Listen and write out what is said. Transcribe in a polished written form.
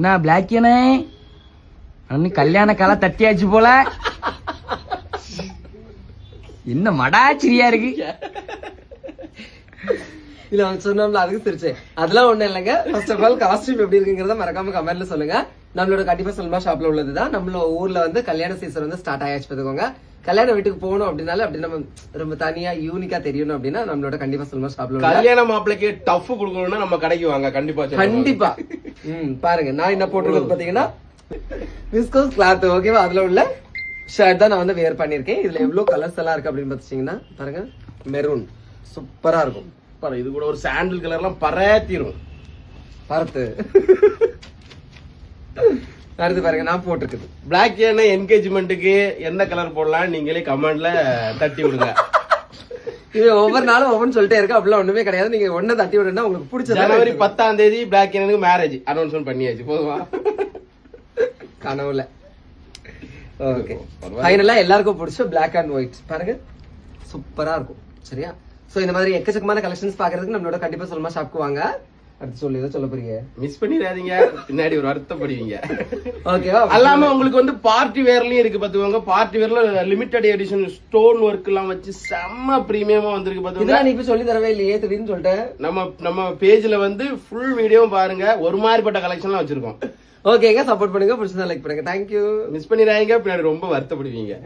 என்ன பிளாக்கியனே அண்ணி கல்யாண கால தட்டியாச்சு போல. என்ன மடாச்சிரியா இருக்கு. இல்ல அவங்க சொன்னோம்ல அதுக்கு சிரிச்சேன். அதெல்லாம் ஒண்ணும் இல்லைங்க. ஃபர்ஸ்ட் ஆஃப் ஆல் காஸ்டியூம் எப்படி இருக்குங்கிறத மறக்காம கமெண்ட்ல சொல்லுங்க. நம்மளோட கண்டிப்பா சல்மா ஷாப்ல உள்ளதுதான். நம்மளோட ஊர்ல வந்து கல்யாண சீசன் வந்து ஸ்டார்ட் ஆயாச்சு பார்த்துக்கோங்க. கல்யாண வீட்டுக்கு போகணும் அப்படின்னால அப்படி நம்ம ரொம்ப தனியா யூனிக்கா தெரியணும் அப்படின்னா நம்மளோட கண்டிப்பா சல்மா ஷாப்ல கல்யாண மாப்பிளைக்கு டஃப் கொடுக்கணும்னா நம்ம கடைக்கு வாங்க. கண்டிப்பா கண்டிப்பா. பாருங்க நான் என்ன போட்டுருக்கேன் பாத்தீங்கன்னா விஸ்கோஸ் கிளாத். ஓகேவா? அதுல உள்ள ஷர்ட் தான் நான் வந்து வேர் பண்ணிருக்கேன். இதுல எவ்வளவு கலர்ஸ் எல்லாம் இருக்கு அப்படின்னு பாத்தீங்கன்னா பாருங்க. மெரூன் சூப்பரா இருக்கும். இது கூட ஒரு சாண்டில் கலர்லாம் பரத்திரும். பரத்து அடுத்து பாருங்க நான் போட்டிருக்குது பிளாக் ஏன்னா என்கேஜ்மெண்ட்டுக்கு எந்த கலர் போடலாம் நீங்களே கமெண்ட்ல தட்டி விடுங்க. இது ஒவ்வொரு நாளும் ஒவ்வொன்னு சொல்லிட்டே இருக்கு. அப்படிலாம் ஒண்ணுமே கிடையாது. நீங்க ஒண்ணு தட்டி விடுனா உங்களுக்கு பிடிச்ச ஜனவரி 10 பிளாக் ஏனுக்கு மேரேஜ் அனௌன்ஸ்மெண்ட் பண்ணியாச்சு. போதுமா? கனவுல. ஓகே ஃபைனலா எல்லாருக்கும் பிடிச்ச பிளாக் அண்ட் ஒயிட் பாருங்க சூப்பரா இருக்கும். சரியா? சோ இந்த மாதிரி எக்கச்சக்கமான கலெக்ஷன்ஸ் பாக்குறதுக்கு நம்மளோட கண்டிப்பா சொல்லுமா ஷாப்க்கு வாங்க. அடுத்து சொல்லி சொல்ல போறீங்க மிஸ் பண்ணிடாதீங்க. பின்னாடி ஒரு வருத்தப்படுவீங்க. ஓகேவா? அல்லாம உங்களுக்கு வந்து பார்ட்டி வேர்லயும் இருக்கு பாத்துக்கோங்க. பார்ட்டி வேர்ல லிமிடெட் எடிஷன் ஸ்டோன் ஒர்க் எல்லாம் வச்சு செம்ம பிரீமியமா வந்திருக்கு பாத்துக்கோங்க. நீ இப்ப சொல்லி தரவே இல்லையே திடீர்னு சொல்லிட்டேன். நம்ம பேஜ்ல வந்து ஃபுல் வீடியோவும் பாருங்க. ஒரு மாதிரிப்பட்ட கலெக்ஷன்லாம் வச்சிருக்கோம். ஓகேங்க சப்போர்ட் பண்ணுங்க. பிடிச்சதா லைக் பண்ணுங்க. தேங்க்யூ. மிஸ் பண்ணிடாதீங்க. பின்னாடி ரொம்ப வருத்தப்படுவீங்க.